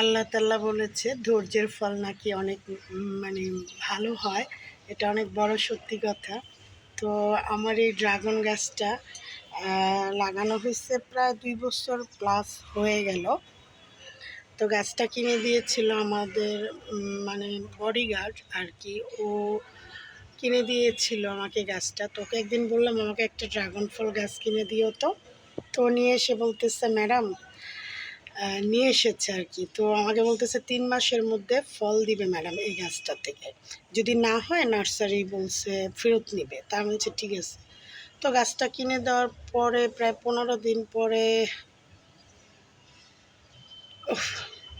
আল্লাহ তাআলা বলেছে ধৈর্যের ফল নাকি অনেক মানে ভালো হয়। এটা অনেক বড় সত্যি কথা। তো আমার এই ড্রাগন গাছটা লাগানো হয়েছে প্রায় ২ বছর প্লাস হয়ে গেল। তো গাছটা কিনে দিয়েছিল আমাদের মানে বডিগার্ড আর কি। ও কিনে দিয়েছিল আমাকে গাছটা। তোকে একদিন বললাম আমাকে একটা ড্রাগন ফল গাছ কিনে দিও তো। তো নিয়ে এসে বলতেছে ম্যাডাম নিয়ে এসেছে আর কি। তো আমাকে বলতেছে ৩ মাসের মধ্যে ফল দিবে ম্যাডাম এই গাছটা থেকে, যদি না হয় নার্সারি বলছে ফেরত নিবে। তা আমি বলছি ঠিক আছে। তো গাছটা কিনে দেওয়ার পরে প্রায় ১৫ দিন পরে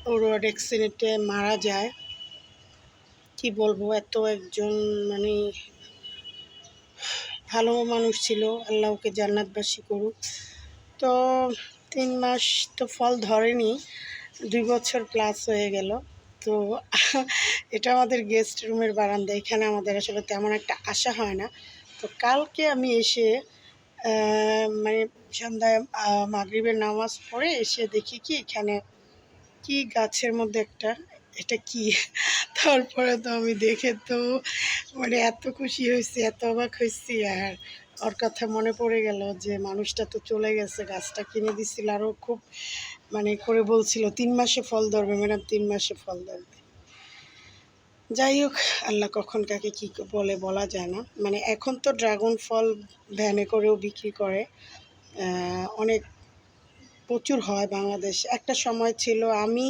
ও রোড অ্যাক্সিডেন্টে মারা যায়। কি বলবো, এত একজন মানে ভালো মানুষ ছিল, আল্লাহ ওকে জান্নাতবাসী করুক। তো ৩ মাস তো ফল ধরেনি, ২ বছর প্লাস হয়ে গেল। তো এটা আমাদের গেস্ট রুমের বারান্দা, এখানে আমাদের আসলে তেমন একটা আসা হয় না। তো কালকে আমি এসে মানে সন্ধ্যায় মাগরিবের নামাজ পড়ে এসে দেখি কি এখানে কি গাছের মধ্যে একটা, এটা কি তারপরে তো আমি দেখে তো মানে এত খুশি হয়েছি, এত অবাক হয়েছি। আর ওর কথা মনে পড়ে গেল যে মানুষটা তো চলে গেছে, গাছটা কিনে দিছিল আরও খুব মানে করে বলছিল ৩ মাসে ফল ধরবে ম্যাডাম, ৩ মাসে ফল ধরবে। যাই হোক, আল্লাহ কখন কাকে কী বলে বলা যায় না। মানে এখন তো ড্রাগন ফল ভ্যানে করেও বিক্রি করে, অনেক প্রচুর হয় বাংলাদেশ। একটা সময় ছিল আমি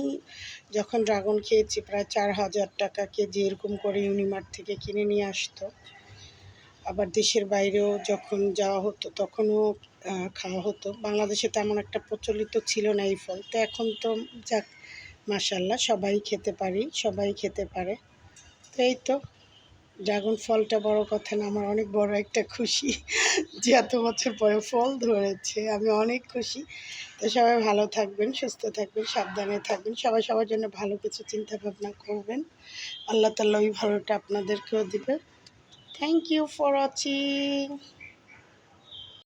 যখন ড্রাগন খেয়েছি প্রায় ৪,০০০ টাকা কেজি এরকম করে ইউনিমার্ট থেকে কিনে নিয়ে আসতো। আবার দেশের বাইরেও যখন যাওয়া হতো তখনও খাওয়া হতো। বাংলাদেশে তেমন একটা প্রচলিত ছিল না এই ফল। তো এখন তো যাক মাশাআল্লাহ সবাই খেতে পারি, সবাই খেতে পারে। তো এই তো ড্রাগন ফলটা বড় কথা না, আমার অনেক বড় একটা খুশি যে এত বছর পরে ফল ধরেছে। আমি অনেক খুশি। তো সবাই ভালো থাকবেন, সুস্থ থাকবেন, সাবধানে থাকবেন। সবাই সবার জন্য ভালো কিছু চিন্তা ভাবনা করবেন। আল্লাহ তাআলা ওই ভালোটা আপনাদেরকেও দিবে। Thank you for watching.